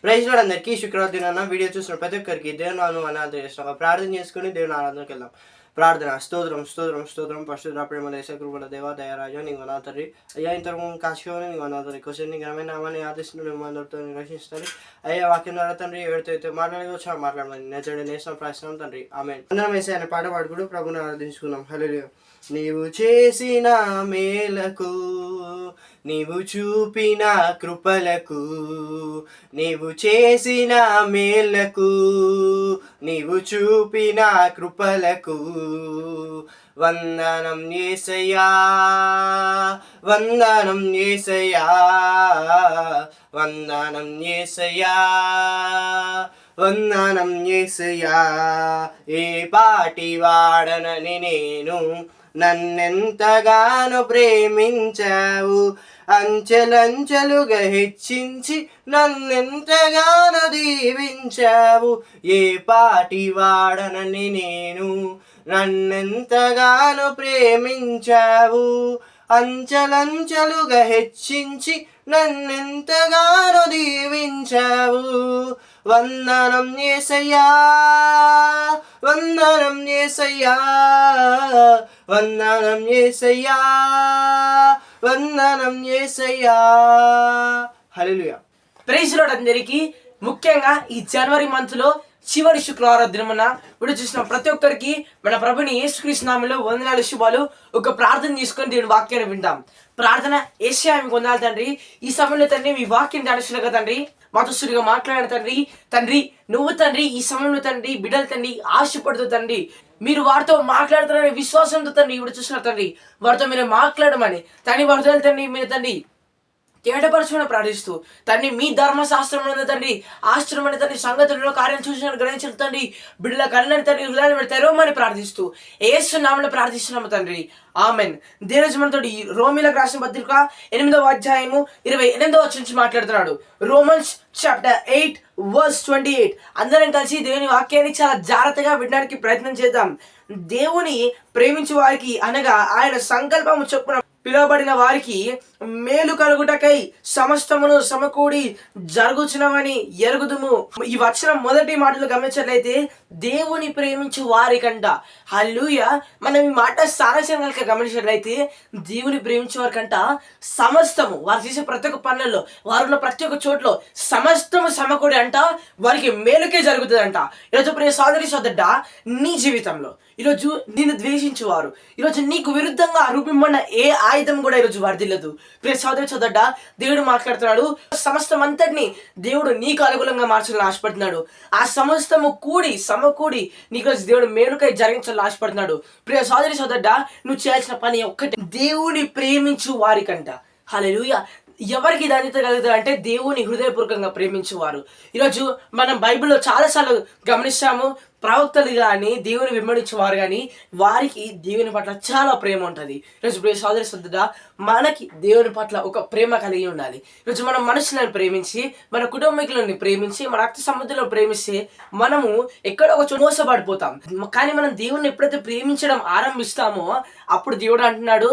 Praise lord అందరికీ. శుక్రవారం దినాన వీడియో చూసిన ప్రతి ఒక్కరికి దేవుని వందనాలు తెలియజేస్తున్నాం. ప్రార్థన చేసుకుని దేవుని ఆరాధనకి వెళ్దాం. ప్రార్థన. స్తోత్రం స్తోత్రం స్తోత్రం పరిశుద్ధ ప్రేమ దేశ కృపల దేవ దయారాజు నీకు వందనాలు తండ్రి. అయ్యా ఇంతకు కాశీని నీకు వందనాలు తండ్రి. క్వశ్చన్ నీ ఘనమైన నామాన్ని ఆదేశిస్తున్న అందరితో రక్షిస్తుంది. అయ్యా వాక్యం ద్వారా తండ్రి ఎవరితో మాట్లాడవచ్చు మాట్లాడమని నేర్చండి నేసిన ప్రశ్న తండ్రి. ఆమె అందరం వేసే ఆయన పాట పాడుకుంటూ ప్రభుని ఆరాధించుకున్నాం. హల్లెలూయా. నీవు చేసిన మేలకు, నీవు చూపిన కృపలకు, నీవు చేసిన మేలకు, నీవు చూపిన కృపలకు వందనం యేసయ్యా, వందనం యేసయ్యా, వందనం యేసయ్యా, వందనం యేసయ్యా. ఏ పాటి వాడనని నేను నన్నెంతగానో ప్రేమించావు, అంచెలంచెలుగా హెచ్చించి నన్నెంతగానో దీవించావు. ఏ పాటి వాడనని నేను నన్నెంతగానో ప్రేమించావు, అంచెలంచెలుగా హెచ్చించి నన్నెంతగానో దీవించావు. వందనం యేసయ్యా, వందనం యేసయ్యా, వందనం యేసయ్యా, వందనం యేసయ్యా. హల్లెలూయా. ప్రైజ్ లార్డ్ అందరికీ. ముఖ్యంగా ఈ జనవరి మంత్ లో చివరి శుక్రవారం దినమున వీడియో చూసిన ప్రతి ఒక్కరికి మన ప్రభుని యేసుక్రీస్తు నామములో వందనాలు శుభాలు. ఒక ప్రార్థన తీసుకొని దేవుని వాక్యాన్ని విందాం. ప్రార్థన. యేసయ్యా మీకు వందనాలు తండ్రి. ఈ సమయంలో తండ్రి మీ వాక్యం ధ్యానిస్తున్నగా తండ్రి మాతో సుడిగా మాట్లాడిన తండ్రి. తండ్రి నువ్వు తండ్రి ఈ సమయంలో తండ్రి బిడ్డలు తండ్రి ఆశపడుతూ తండ్రి మీరు వారితో మాట్లాడుతున్నారనే విశ్వాసంతో తండ్రి ఇప్పుడు చూస్తున్నారు తండ్రి వారితో మీరు మాట్లాడమని తండ్రి వారితో తండ్రి మీరు తండ్రి తేటపరచమని ప్రార్థిస్తూ తండ్రి మీ ధర్మశాస్త్రం తండ్రి ఆశ్చర్యమైన తండ్రి సంగతులలో కార్యం చూసిన గ్రహించిన తండ్రి బిడ్డల కళ్ళని తండ్రి హృదయాన్ని తెరవమని ప్రార్థిస్తూ యేసు నామములో ప్రార్థిస్తున్నాము తండ్రి. ఆమెన్. దేవుని మనతో రోమీలకు రాసిన పత్రిక 8వ అధ్యాయము 28వ వచనం నుంచి మాట్లాడుతున్నాడు. Romans chapter 8:28. అందరం కలిసి దేవుని వాక్యాన్ని చాలా జాగ్రత్తగా వినడానికి ప్రయత్నం చేద్దాం. దేవుని ప్రేమించే వారికి అనగా ఆయన సంకల్పము చొప్పున పిలువబడిన వారికి మేలు కలుగుటకై సమస్తమును సమకూడి జరుగుచున్నవని ఎరుగుదుము. ఈ వచనం మొదటి మాటలు గమనించినట్లయితే దేవుని ప్రేమించు వారికంట. హల్లెలూయా. మనం ఈ మాట సారాంశంగా గమనించినట్లయితే దేవుని ప్రేమించే వారికంట సమస్తము వారు చేసే ప్రతి ఒక్క పనులలో వారు ఉన్న ప్రతి ఒక్క చోట్ల సమస్తము సమకూడి అంట వారికి మేలుకే జరుగుతుంది అంట. ఈరోజు ప్రియ సోదరి సోదరుడా నీ జీవితంలో ఈరోజు నిన్ను ద్వేషించేవారు ఈరోజు నీకు విరుద్ధంగా రూపింపబడిన ఏ ఆయుధం కూడా ఈరోజు వర్ధిల్లదు. ప్రియ సోదరి సోదరుడా దేవుడు మాట్లాడుతున్నాడు. సమస్తం అంతటిని దేవుడు నీకు అనుకూలంగా మార్చాలని ఆశపడుతున్నాడు. ఆ సమస్తము సమకూడి నీకు దేవుడు మేలుకై జరిగించాలని ఆశపడుతున్నాడు. ప్రియ సోదరి సోదరుడా నువ్వు చేయాల్సిన పని ఒక్కటి, దేవుని ప్రేమించు వారికంట. హల్లెలూయా. ఎవరికి ధన్యత కలుగుతుంది అంటే దేవుని హృదయపూర్వకంగా ప్రేమించేవారు. ఈరోజు మనం బైబిల్లో చాలాసార్లు గమనిస్తాము. ప్రవక్తలు కానీ దేవుని వెంబడించేవారు కానీ వారికి దేవుని పట్ల చాలా ప్రేమ ఉంటుంది. ఈరోజు ప్రియ సోదరి సోదరుడా మనకి దేవుని పట్ల ఒక ప్రేమ కలిగి ఉండాలి. ఈరోజు మనం మనుషులను ప్రేమించి మన కుటుంబీకులను ప్రేమించి మన రక్త సంబంధులను ప్రేమిస్తే మనము ఎక్కడో ఒక చోట మోసపడిపోతాం. కానీ మనం దేవుని ఎప్పుడైతే ప్రేమించడం ఆరంభిస్తామో అప్పుడు దేవుడు అంటున్నాడు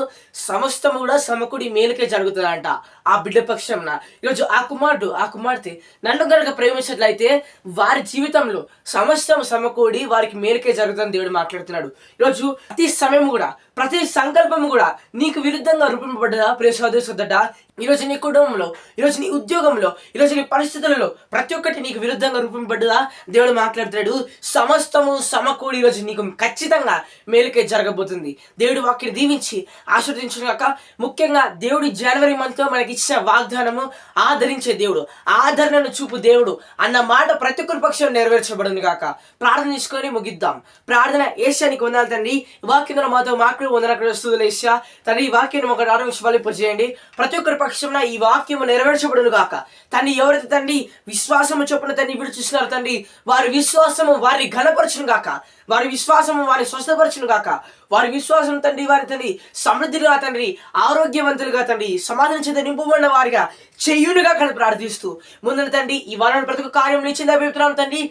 సమస్తము కూడా సమకూడి మేలుకే జరుగుతుందంట ఆ బిడ్డ పక్షంన. ఈరోజు ఆ కుమార్తె నన్ను కనుక ప్రేమించినట్లయితే వారి జీవితంలో సమస్తం సమకూడి వారికి మేలుకే జరుగుతుందని దేవుడు మాట్లాడుతున్నాడు. ఈరోజు ప్రతి సమయం కూడా ప్రతి సంకల్పము కూడా నీకు విరుద్ధంగా రూపింపబడ్డదా ప్రియ సోదరి సోదరుడా? ఈరోజు నీ కుటుంబంలో, ఈరోజు నీ ఉద్యోగంలో, ఈరోజు నీ పరిస్థితులలో ప్రతి ఒక్కటి నీకు విరుద్ధంగా రూపింపబడ్డదా? దేవుడు మాట్లాడుతున్నాడు సమస్తము సమకూడి ఈరోజు నీకు ఖచ్చితంగా మేలుకే జరగబోతుంది. దేవుడు వాక్యాన్ని దీవించి ఆశీర్వదించుగాక. ముఖ్యంగా దేవుడు జనవరి మంత్లో మనకి ఇచ్చిన వాగ్దానము ఆదరించే దేవుడు, ఆదరణను చూపు దేవుడు అన్న మాట ప్రతి ఒక్కరి పక్షం నెరవేర్చబడింది గాక. ప్రార్థన చేసుకొని ముగిద్దాం. ప్రార్థన. యేసయ్యా నీకు వందనాలు తండ్రి. వాక్యంలో మాతో వందనాలు యేసయ్యా తండ్రి. ఈ వాక్యాన్ని ఒక ఆరంభించేయండి. ప్రతి ఒక్కరి పక్షంలో ఈ వాక్యము నెరవేర్చబడును గాక. తండ్రి ఎవరైతే తండ్రి విశ్వాసము చొప్పున తండ్రి వీడు చూస్తున్నారు తండ్రి వారి విశ్వాసము వారిని ఘనపరచును గాక. వారి విశ్వాసము వారిని స్వస్థపరచును గాక. వారి విశ్వాసం తండ్రి వారి తండ్రి సమృద్ధిగా తండ్రి ఆరోగ్యవంతులుగా తండ్రి సమాధానం చేత నింపబడిన వారిగా చెయ్యునుగా కానీ ప్రార్థిస్తూ ముందున తండ్రి ఈ వారాన్ని ప్రతి ఒక్క కార్యం ఇచ్చింది అభిప్రాయం తండ్రి.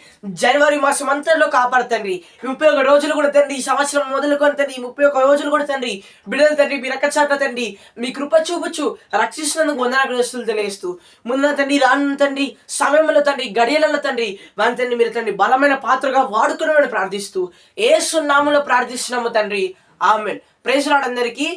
జనవరి మాసం అంతలో కాపాడుతండి. 31 రోజులు కూడా తండ్రి ఈ సంవత్సరం మొదలుకొని తండ్రి 31 రోజులు కూడా తండ్రి బిడ్డలు తండ్రి మీ రక్కచాట తండ్రి మీ కృప చూపుచ్చు రక్షిస్తున్నందుకు వందనాలు తెలియజేస్తూ ముందున తండ్రి రాను తండ్రి సమయంలో తండ్రి గడియలలో తండ్రి వారి తండ్రి మీరు తండ్రి బలమైన పాత్రగా వాడుకున్నామని ప్రార్థిస్తూ యేసు నామములో ప్రార్థిస్తున్నాము తండ్రి. ఆమేన్. ప్రైజ్ లార్డ్ అందరికీ.